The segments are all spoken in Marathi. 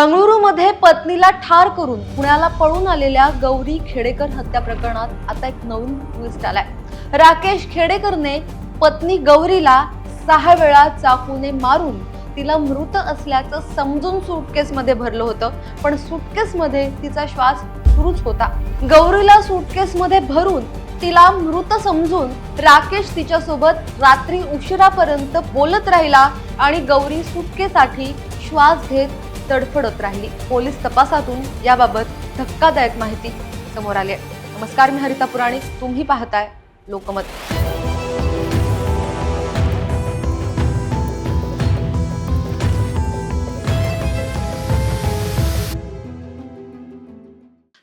बंगळुरूमध्ये पत्नीला ठार करून पुण्याला पळून आलेल्या गौरी खेडेकर हत्या प्रकरणात आता एक नवीन ट्विस्ट आलाय। राकेश खेडेकरने पत्नी गौरीला 6 वेळा चाकूने मारून तिला मृत असल्याचं समजून सूटकेसमध्ये भरलं होतं, पण सूटकेसमध्ये तिचा श्वास सुरूच होता। गौरीला सूटकेसमध्ये भरून तिला मृत समजून राकेश तिच्यासोबत रात्री उशिरापर्यंत बोलत राहिला आणि गौरी सुटकेसाठी श्वास घेत तडफडत राहिली। पोलीस तपासातून याबाबत धक्कादायक माहिती समोर आली आहे। नमस्कार, मी हरिता पुराणिक, तुम्ही पाहताय लोकमत।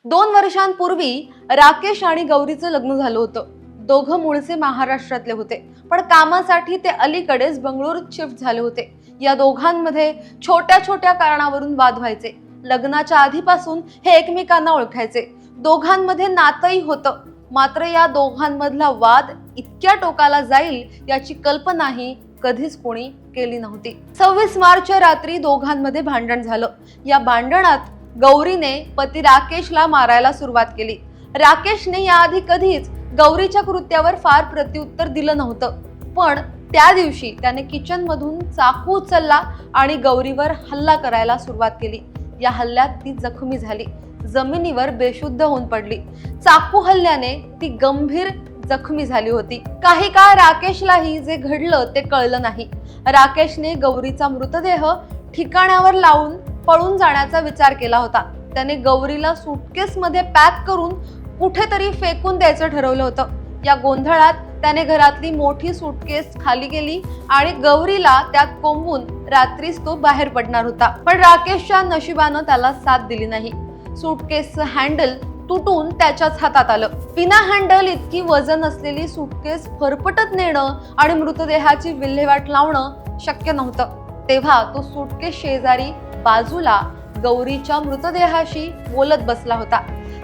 दोन वर्षांपूर्वी राकेश आणि गौरीचं लग्न झालं होतं। दोघं मूळचे महाराष्ट्रातले होते, पण कामासाठी ते अलीकडेच बंगळुरूत शिफ्ट झाले होते। या दोघांमध्ये छोट्या छोट्या कारणावरून वाद व्हायचे। लग्नाच्या आधीपासून हे एकमेकांना ओळखायचे, दोघांमध्ये नातंही होतं। मात्र या दोघांमधला वाद इतक्या टोकाला जाईल याची कल्पनाही कधीच कोणी केली नव्हती। 26 मार्चच्या रात्री दोघांमध्ये भांडण झालं। या भांडणात गौरीने पती राकेशला मारायला सुरुवात केली। राकेशने याआधी कधीच गौरीच्या कृत्यावर फार प्रत्युत्तर दिलं नव्हतं, पण त्या दिवशी त्याने किचन मधून चाकू उचलला आणि गौरीवर हल्ला करायला सुरुवात केली। या हल्ल्यात ती जखमी झाली, जमिनीवर बेशुद्ध होऊन पडली। चाकू हल्ल्याने ती गंभीर जखमी झाली होती। काही काळ राकेशलाही जे घडलं ते कळलं नाही। राकेशने गौरीचा मृतदेह ठिकाणावर लावून पळून जाण्याचा विचार केला होता। त्याने गौरीला सूटकेसमध्ये पॅक करून कुठेतरी फेकून द्यायचं ठरवलं होतं। या गोंधळात त्याने घरातली मोठी सूटकेस खाली केली आणि गौरीला त्यात कोंबून रात्रीच तो बाहेर पडणार होता, पण राकेशच्या नशिबानं त्याला साथ दिली नाही। सूटकेसचं हँडल तुटून त्याच्याच हातात आलं। बिना हँडल इतकी वजन असलेली सूटकेस फरफटत नेणं आणि मृतदेहाची विल्हेवाट लावणं शक्य नव्हतं। तेव्हा तो सूटकेस शेजारी बाजूला गौरीच्या मृतदेहाशी बोलत बसला होता।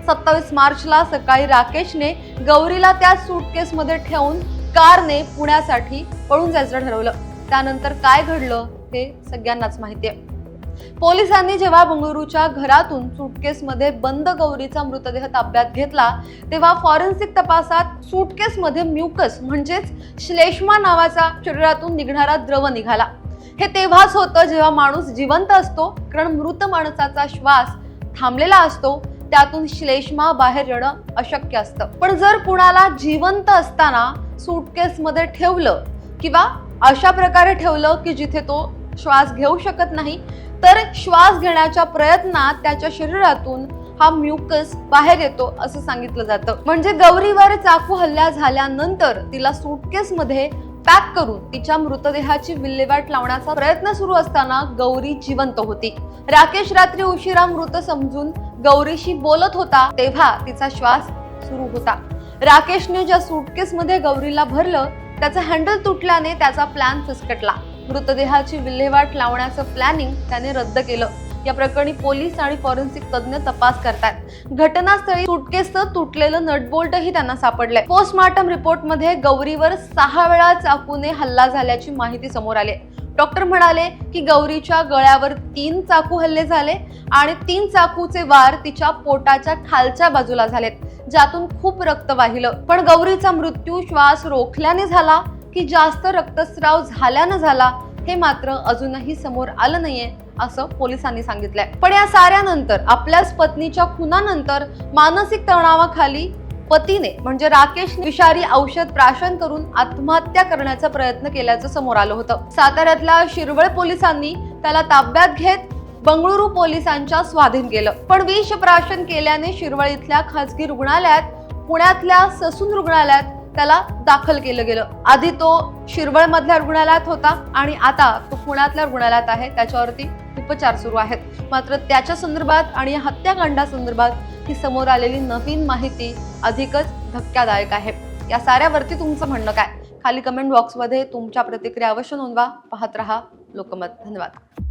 27 मार्चला सकाळी राकेशने गौरीला त्या सूटकेसमध्ये ठेवून कारने पुण्यासाठी पळून जायचं ठरवलं। त्यानंतर काय घडलं हे सगळ्यांनाच माहिती आहे। पोलिसांनी जेव्हा बंगळुरूच्या घरातून सूटकेसमध्ये बंद गौरीचा मृतदेह ताब्यात घेतला, तेव्हा फॉरेन्सिक तपासात सूटकेसमध्ये म्युकस म्हणजेच श्लेष्मा नावाचा शरीरातून निघणारा द्रव निघाला। हे तेव्हाच होतं जेव्हा माणूस जिवंत असतो, कारण मृत माणसाचा श्वास थांबलेला असतो, त्यातून श्लेष्मा बाहेर येणं अशक्य असतं। पण जर कुणाला जिवंत असताना सूटकेसमध्ये ठेवलं किंवा अशा प्रकारे ठेवलं की जिथे तो श्वास घेऊ शकत नाही, तर श्वास घेण्याच्या प्रयत्नात त्याच्या शरीरातून हा म्युकस बाहेर येतो असं सांगितलं जातं। म्हणजे गौरीवर चाकू हल्ला झाल्यानंतर तिला सूटकेसमध्ये पॅक करून तिच्या मृतदेहाची विल्हेवाट लावण्याचा प्रयत्न सुरू असताना गौरी जिवंत होती। राकेश रात्री उशिरा मृत समजून गौरीशी बोलत होता, तेव्हा तिचा श्वास सुरू होता। राकेशने ज्या सूटकेसमध्ये गौरीला भरलं त्याचं हँडल तुटल्याने त्याचा प्लॅन फिसकटला। मृतदेहाची विल्हेवाट लावण्याचं प्लॅनिंग त्याने रद्द केलं। या प्रकरणी पोलीस आणि फॉरेन्सिक तज्ञ तपास करतात। घटनास्थळी सूटकेसचं तुटलेलं नटबोल्टही त्यांना सापडलंय। पोस्टमॉर्टम रिपोर्टमध्ये गौरीवर 6 वेळा चाकूने हल्ला झाल्याची माहिती समोर आली। डॉक्टर म्हणाले की गौरीच्या गळ्यावर 3 चाकू हल्ले झाले आणि 3 चाकूचे वार तिच्या पोटाच्या खालच्या बाजूला झालेत, ज्यातून खूप रक्त वाहिलं। पण गौरीचा मृत्यू श्वास रोखल्याने झाला की जास्त रक्तस्राव झाल्यानं झाला हे मात्र अजूनही समोर आलं नाहीये असं पोलिसांनी सांगितलंय। पण या साऱ्यानंतर, आपल्याच पत्नीच्या खुनानंतर मानसिक तणावाखाली पतीने म्हणजे राकेशने विषारी औषध प्राशन करून आत्महत्या करण्याचा प्रयत्न केल्याचं समोर आलं होतं। साताऱ्यातल्या शिरवळ पोलिसांनी त्याला ताब्यात घेत बंगळुरू पोलिसांच्या स्वाधीन केलं, पण विष प्राशन केल्याने शिरवळ इथल्या खासगी रुग्णालयात, पुण्यातल्या ससून रुग्णालयात त्याला दाखल केलं गेलं। आधी तो शिरवळ मधल्या रुग्णालयात होता आणि आता तो पुण्यातल्या रुग्णालयात आहे। त्याच्यावरती उपचार सुरू आहेत। मात्र त्याच्या संदर्भात आणि या हत्याकांडासंदर्भात ही समोर आलेली नवीन माहिती अधिकच धक्कादायक आहे। या साऱ्यावरती तुमचं म्हणणं काय? खाली कमेंट बॉक्समध्ये तुमच्या प्रतिक्रिया अवश्य नोंदवा। पाहत रहा लोकमत। धन्यवाद।